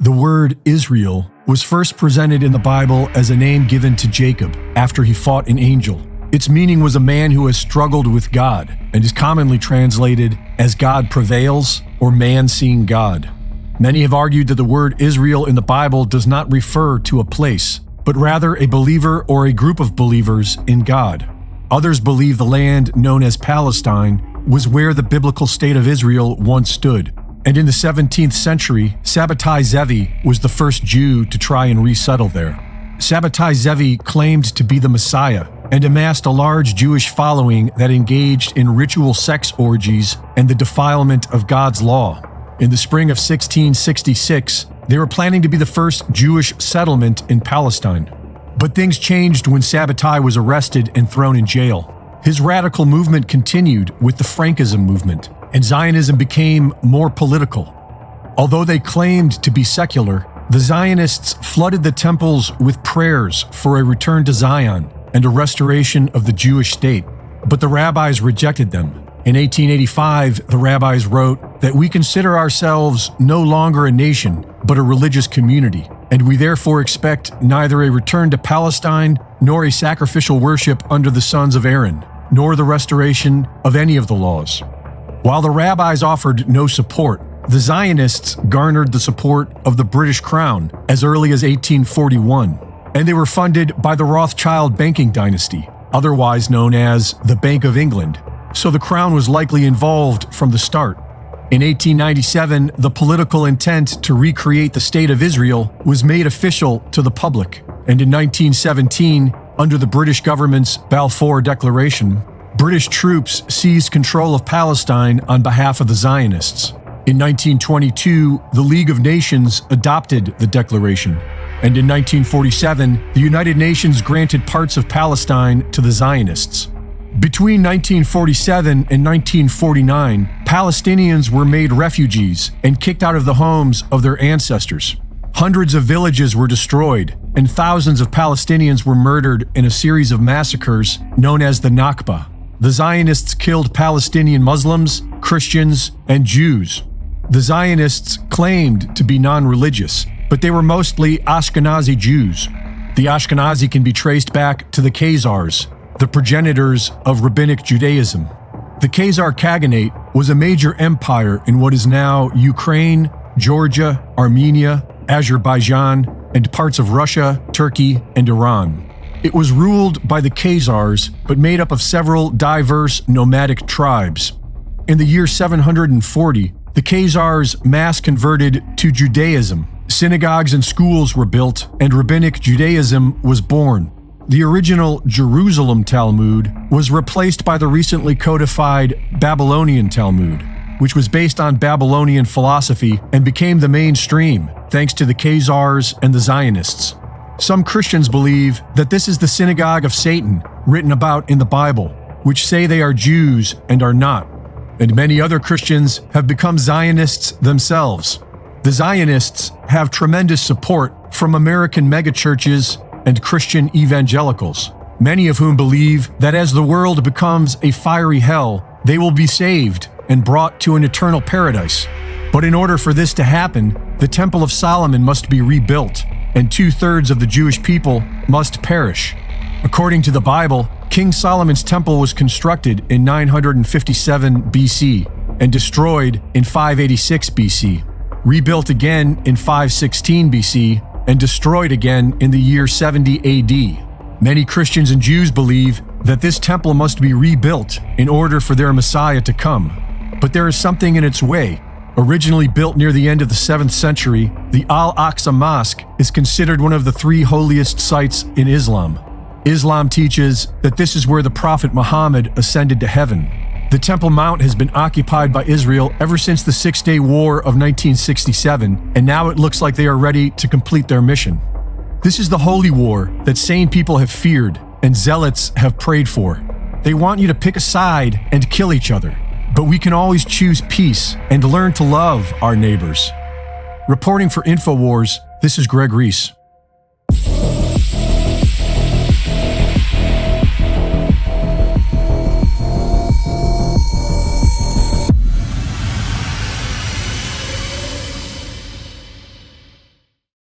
The word Israel was first presented in the Bible as a name given to Jacob after he fought an angel. Its meaning was a man who has struggled with God and is commonly translated as God prevails or man seeing God. Many have argued that the word Israel in the Bible does not refer to a place, but rather a believer or a group of believers in God. Others believe the land known as Palestine was where the biblical state of Israel once stood. And in the 17th century, Sabbatai Zevi was the first Jew to try and resettle there. Sabbatai Zevi claimed to be the Messiah and amassed a large Jewish following that engaged in ritual sex orgies and the defilement of God's law. In the spring of 1666, they were planning to be the first Jewish settlement in Palestine. But things changed when Sabbatai was arrested and thrown in jail. His radical movement continued with the Frankism movement, and Zionism became more political. Although they claimed to be secular, the Zionists flooded the temples with prayers for a return to Zion and a restoration of the Jewish state. But the rabbis rejected them. In 1885, the rabbis wrote that we consider ourselves no longer a nation, but a religious community, and we therefore expect neither a return to Palestine nor a sacrificial worship under the sons of Aaron, nor the restoration of any of the laws. While the rabbis offered no support, the Zionists garnered the support of the British Crown as early as 1841, and they were funded by the Rothschild banking dynasty, otherwise known as the Bank of England, so the Crown was likely involved from the start. In 1897, the political intent to recreate the State of Israel was made official to the public, and in 1917, under the British government's Balfour Declaration, British troops seized control of Palestine on behalf of the Zionists. In 1922, the League of Nations adopted the declaration, and in 1947, the United Nations granted parts of Palestine to the Zionists. Between 1947 and 1949, Palestinians were made refugees and kicked out of the homes of their ancestors. Hundreds of villages were destroyed, and thousands of Palestinians were murdered in a series of massacres known as the Nakba. The Zionists killed Palestinian Muslims, Christians, and Jews. The Zionists claimed to be non-religious, but they were mostly Ashkenazi Jews. The Ashkenazi can be traced back to the Khazars, the progenitors of Rabbinic Judaism. The Khazar Khaganate was a major empire in what is now Ukraine, Georgia, Armenia, Azerbaijan, and parts of Russia, Turkey, and Iran. It was ruled by the Khazars, but made up of several diverse nomadic tribes. In the year 740, the Khazars mass converted to Judaism. Synagogues and schools were built, and Rabbinic Judaism was born. The original Jerusalem Talmud was replaced by the recently codified Babylonian Talmud, which was based on Babylonian philosophy and became the mainstream thanks to the Khazars and the Zionists. Some Christians believe that this is the synagogue of Satan written about in the Bible, which say they are Jews and are not. And many other Christians have become Zionists themselves. The Zionists have tremendous support from American megachurches and Christian evangelicals, many of whom believe that as the world becomes a fiery hell, they will be saved and brought to an eternal paradise. But in order for this to happen, the Temple of Solomon must be rebuilt, and 2/3 of the Jewish people must perish. According to the Bible, King Solomon's temple was constructed in 957 BC and destroyed in 586 BC, rebuilt again in 516 BC, and destroyed again in the year 70 AD. Many Christians and Jews believe that this temple must be rebuilt in order for their Messiah to come. But there is something in its way. Originally built near the end of the 7th century, the Al-Aqsa Mosque is considered one of the 3 holiest sites in Islam. Islam teaches that this is where the Prophet Muhammad ascended to heaven. The Temple Mount has been occupied by Israel ever since the Six-Day War of 1967, and now it looks like they are ready to complete their mission. This is the holy war that sane people have feared and zealots have prayed for. They want you to pick a side and kill each other, but we can always choose peace and learn to love our neighbors. Reporting for InfoWars, this is Greg Reese.